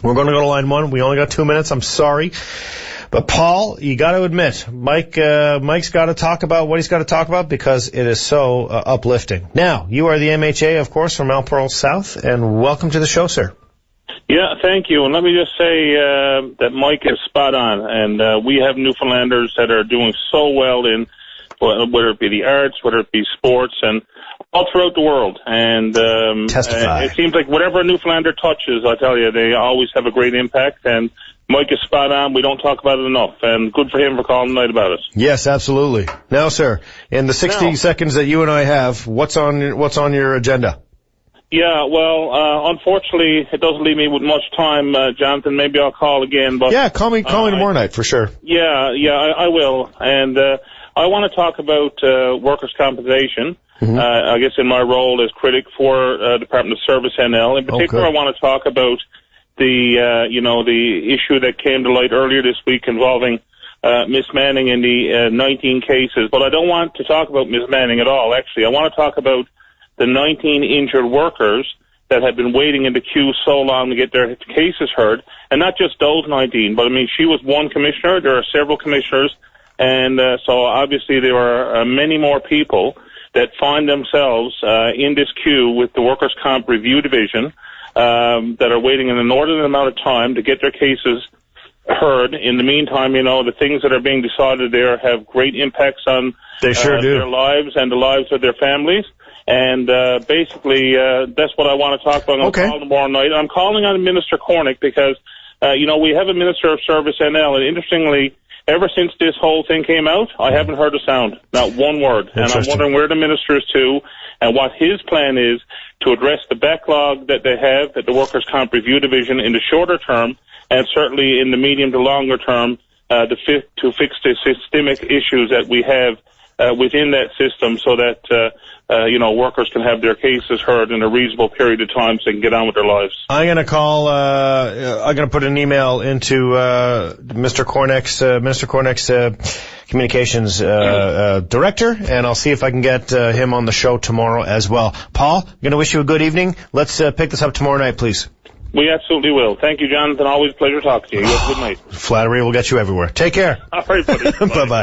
We're going to go to line 1. We only got 2 minutes. I'm sorry. But Paul, you got to admit, Mike's got to talk about what he's got to talk about because it is so uplifting. Now, you are the MHA, of course, from Mount Pearl South, and welcome to the show, sir. Yeah, thank you. And let me just say that Mike is spot on, and we have Newfoundlanders that are doing so well in whether it be the arts, whether it be sports, and all throughout the world. And Testify. It seems like whatever a Newfoundlander touches, I tell you, they always have a great impact. And Mike is spot on. We don't talk about it enough. And good for him for calling tonight about it. Yes, absolutely. Now, sir, in the 60 seconds that you and I have, what's on your agenda? Yeah, well, unfortunately, it doesn't leave me with much time, Jonathan. Maybe I'll call again. But yeah, call me tomorrow night for sure. Yeah, I will. And I want to talk about workers' compensation. Mm-hmm. I guess in my role as critic for Department of Service NL. In particular, I want to talk about the issue that came to light earlier this week involving Miss Manning in the 19 cases. But I don't want to talk about Miss Manning at all, actually. I want to talk about the 19 injured workers that have been waiting in the queue so long to get their cases heard. And not just those 19, but I mean, she was one commissioner. There are several commissioners. And so obviously there are many more people that find themselves in this queue with the Workers' Comp Review Division that are waiting an inordinate amount of time to get their cases heard. In the meantime, the things that are being decided there have great impacts on their lives and the lives of their families. And basically, that's what I want to talk about. I'm going to call tomorrow night. I'm calling on Minister Cornick because, we have a Minister of Service NL, and interestingly, ever since this whole thing came out, I haven't heard a sound, not one word. And I'm wondering where the minister is to and what his plan is to address the backlog that they have at the Workers' Comp Review Division in the shorter term and certainly in the medium to longer term to fix the systemic issues that we have within that system so that, workers can have their cases heard in a reasonable period of time so they can get on with their lives. I'm going to call, I'm going to put an email into Minister Cornick's communications director, and I'll see if I can get him on the show tomorrow as well. Paul, I'm going to wish you a good evening. Let's pick this up tomorrow night, please. We absolutely will. Thank you, Jonathan. Always a pleasure talking to you. You have a good night. Flattery will get you everywhere. Take care. All right, buddy. Bye-bye.